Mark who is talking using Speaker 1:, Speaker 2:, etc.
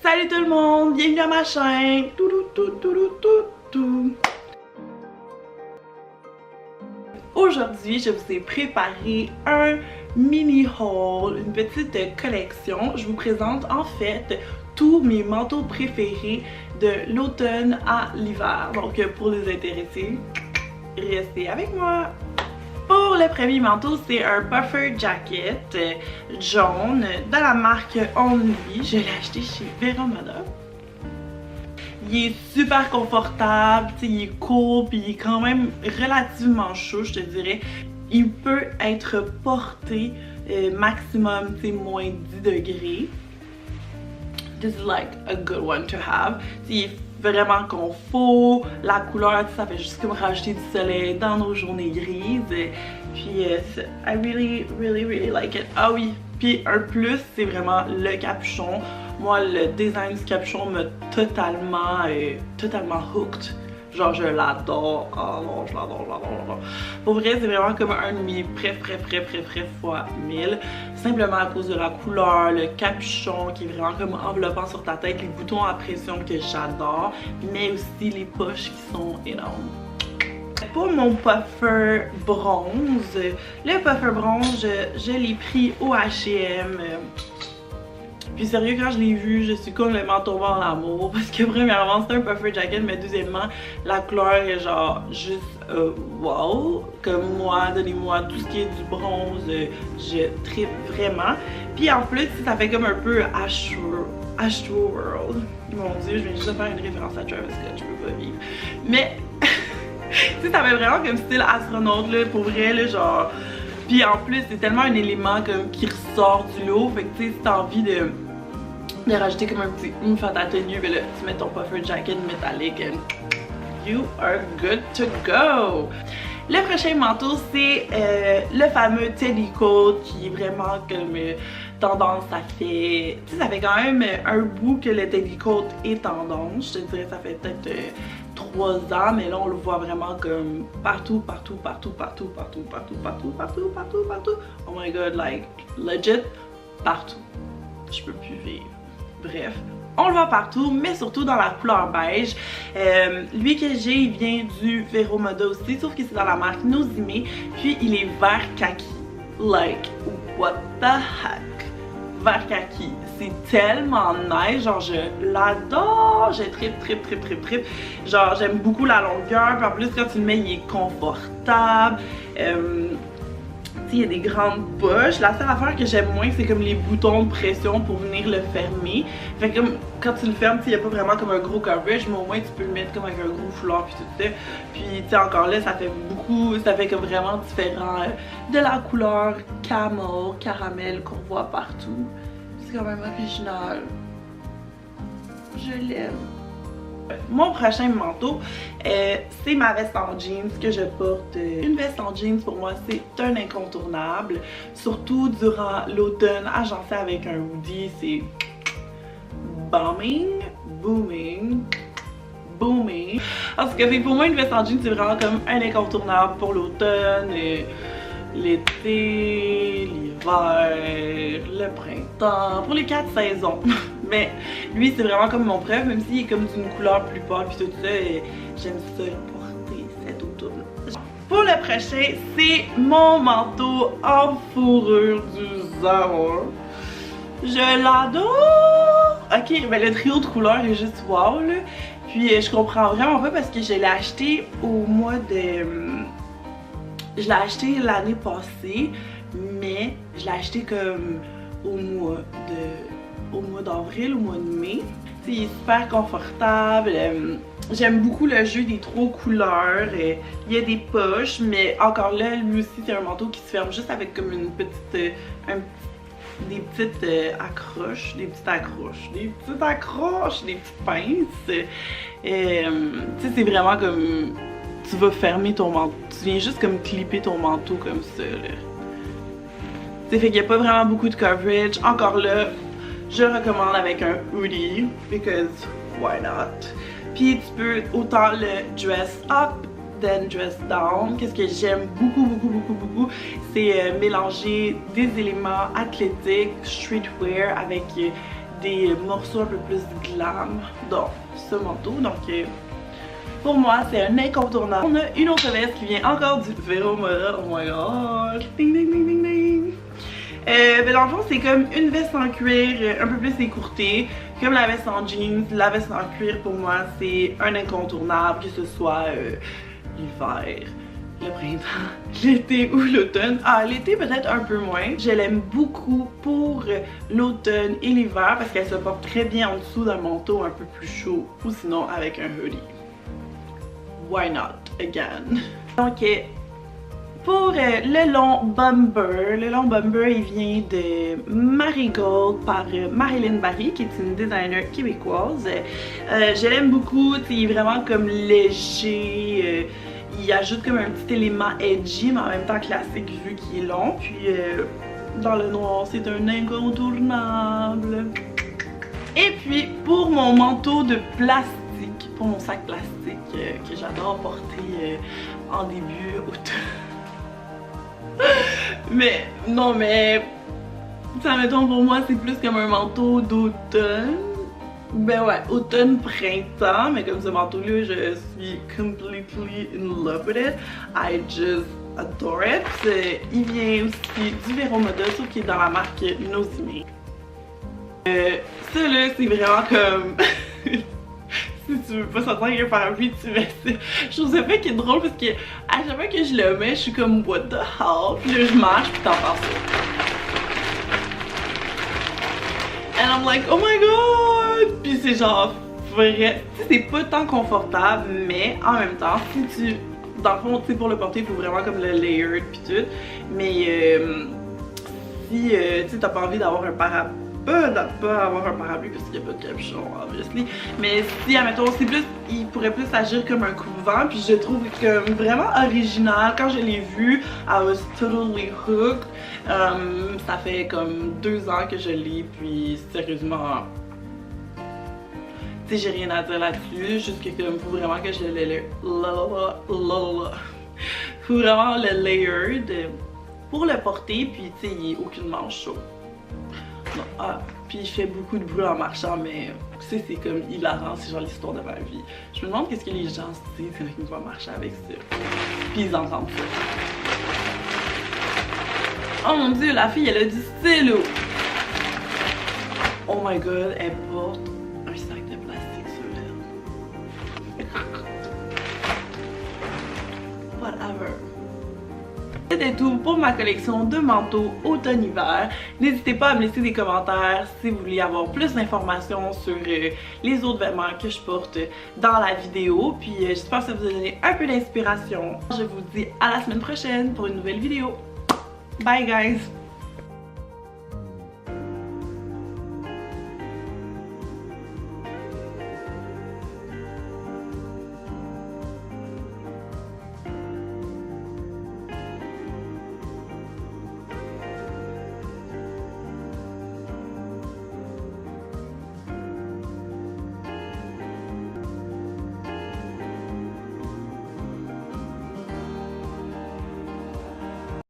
Speaker 1: Salut tout le monde, bienvenue à ma chaîne. Aujourd'hui, je vous ai préparé un mini haul, une petite collection. Je vous présente en fait tous mes manteaux préférés de l'automne à l'hiver. Donc pour les intéressés, restez avec moi. Pour le premier manteau, c'est un puffer jacket jaune de la marque Only. Je l'ai acheté chez Vero Moda. Il est super confortable, il est court, puis il est quand même relativement chaud, je te dirais. Il peut être porté maximum moins 10 degrés. This is like a good one to have. Il est vraiment confort, la couleur, ça fait juste comme rajouter du soleil dans nos journées grises. Puis I really like it. Ah oui, puis un plus, c'est vraiment le capuchon. Moi, le design du capuchon m'a totalement hooked. Genre, je l'adore. Oh non, je l'adore. Pour vrai, c'est vraiment comme un de mes préf fois 1000. Simplement à cause de la couleur, le capuchon qui est vraiment comme enveloppant sur ta tête, les boutons à pression que j'adore, mais aussi les poches qui sont énormes. Pour mon puffer bronze, le puffer bronze, je l'ai pris au H&M. Puis sérieux, quand je l'ai vu, je suis complètement tombée en amour parce que premièrement, c'est un puffer jacket, mais deuxièmement, la couleur est genre juste wow. Comme moi, donnez-moi tout ce qui est du bronze, je tripe vraiment. Puis en plus, ça fait comme un peu Astroworld. Mon dieu, je viens juste de faire une référence à Travis Scott, je peux pas vivre. Mais, tu sais, ça fait vraiment comme style astronaute, là, pour vrai, là, genre. Puis en plus, c'est tellement un élément comme qui ressort du lot, fait que tu sais, si t'as envie de rajouter comme un petit oomph à ta tenue, ben là, tu mets ton puffer jacket métallique and you are good to go! Le prochain manteau, c'est le fameux Teddy Coat qui est vraiment comme tendance. Ça fait quand même un bout que le Teddy Coat est tendance. Je te dirais ça fait peut-être 3 ans, mais là on le voit vraiment comme partout. Oh my god, like legit partout. Je peux plus vivre. Bref. On le voit partout, mais surtout dans la couleur beige. Lui que j'ai, il vient du Vero Moda aussi, sauf que c'est dans la marque Nozime. Puis il est vert kaki. Like, what the heck? Vert kaki. C'est tellement nice, genre je l'adore. Je tripe. Genre j'aime beaucoup la longueur. Puis en plus, quand tu le mets, il est confortable. Il y a des grandes poches. La seule affaire que j'aime moins, c'est comme les boutons de pression pour venir le fermer. Fait que comme quand tu le fermes, il n'y a pas vraiment comme un gros coverage, mais au moins tu peux le mettre comme avec un gros foulard puis tout ça. Puis tu sais, encore là, ça fait comme vraiment différent de la couleur caramel qu'on voit partout. C'est quand même original. Je l'aime. Mon prochain manteau, c'est ma veste en jeans que je porte. Une veste en jeans pour moi c'est un incontournable, surtout durant l'automne agencé avec un hoodie, c'est booming. En tout cas, pour moi une veste en jeans c'est vraiment comme un incontournable pour l'automne, l'été, l'hiver, le printemps, pour les 4 saisons. Mais lui c'est vraiment comme mon préf, même s'il est comme d'une couleur plus pâle puis tout ça, et j'aime ça le porter cet automne. Pour le prochain, c'est mon manteau en fourrure du Zara. Je l'adore! Ok, ben le trio de couleurs est juste wow là. Puis je comprends vraiment pas parce que je l'ai acheté au mois de... Je l'ai acheté l'année passée, mais je l'ai acheté comme au mois d'avril, au mois de mai. T'sais, il est super confortable. J'aime beaucoup le jeu des 3 couleurs. Il y a des poches, mais encore là, lui aussi, c'est un manteau qui se ferme juste avec comme une petite... des petites accroches, des petites pinces. Tu sais, c'est vraiment comme... Tu vas fermer ton manteau. Tu viens juste comme clipper ton manteau comme ça, là. T'sais, fait qu'il n'y a pas vraiment beaucoup de coverage. Encore là, je recommande avec un hoodie, because why not? Puis tu peux autant le dress up than dress down. Qu'est-ce que j'aime beaucoup, c'est mélanger des éléments athlétiques, streetwear avec des morceaux un peu plus glam dans ce manteau. Donc pour moi, c'est un incontournable. On a une autre veste qui vient encore du Vero Moda. Oh my god! Ding ding ding ding ding! Mais dans le fond, c'est comme une veste en cuir un peu plus écourtée, comme la veste en jeans. La veste en cuir, pour moi, c'est un incontournable, que ce soit l'hiver, le printemps, l'été ou l'automne. Ah, l'été peut-être un peu moins. Je l'aime beaucoup pour l'automne et l'hiver parce qu'elle se porte très bien en dessous d'un manteau un peu plus chaud ou sinon avec un hoodie. Why not again? Donc pour le long bomber il vient de Marigold par Marilyn Barry, qui est une designer québécoise. Je l'aime beaucoup, il est vraiment comme léger, il ajoute comme un petit élément edgy mais en même temps classique vu qu'il est long. Puis dans le noir, c'est un incontournable. Et puis pour mon manteau de plastique, pour mon sac plastique que j'adore porter en début automne. Mais non, mais ça, mettons, pour moi c'est plus comme un manteau d'automne. Ben ouais, automne-printemps, mais comme ce manteau-là, je suis completely in love with it. I just adore it. Il vient aussi du Vero Moda, sauf qu'il est dans la marque Nozime. Ça là, c'est vraiment comme... Si tu veux pas sortir avec un parapluie, tu mets ça. Je trouve ça fait qu'il est drôle parce que à chaque fois que je le mets, je suis comme what the hell. Puis là, je marche, puis t'entends ça. And I'm like, oh my god! Puis c'est genre vrai. Tu sais, c'est pas tant confortable, mais en même temps, si tu. Dans le fond, tu sais, pour le porter, il faut vraiment comme le layered puis tout. Mais si tu sais, t'as pas envie d'avoir un parapluie. Pas avoir un parapluie parce qu'il n'y a pas de capuchon, obviously. Mais si, admettons, c'est plus, il pourrait plus agir comme un coupe-vent. Puis je trouve comme vraiment original. Quand je l'ai vu, I was totally hooked. Ça fait comme 2 ans que je l'ai, puis sérieusement, tu sais, j'ai rien à dire là-dessus. Juste que comme, faut vraiment que je le faut vraiment le layered pour le porter, puis tu sais, il est aucunement chaud. Non, ah, puis il fait beaucoup de bruit en marchant, mais tu sais, c'est comme hilarant, c'est genre l'histoire de ma vie. Je me demande qu'est-ce que les gens se disent quand ils me voient marcher avec ça. Puis ils entendent ça. Oh mon dieu, la fille, elle a du style! Oh my god, elle porte un sac de plastique sur elle. Whatever. C'était tout pour ma collection de manteaux automne-hiver. N'hésitez pas à me laisser des commentaires si vous voulez avoir plus d'informations sur les autres vêtements que je porte dans la vidéo. Puis j'espère que ça vous a donné un peu d'inspiration. Je vous dis à la semaine prochaine pour une nouvelle vidéo. Bye guys!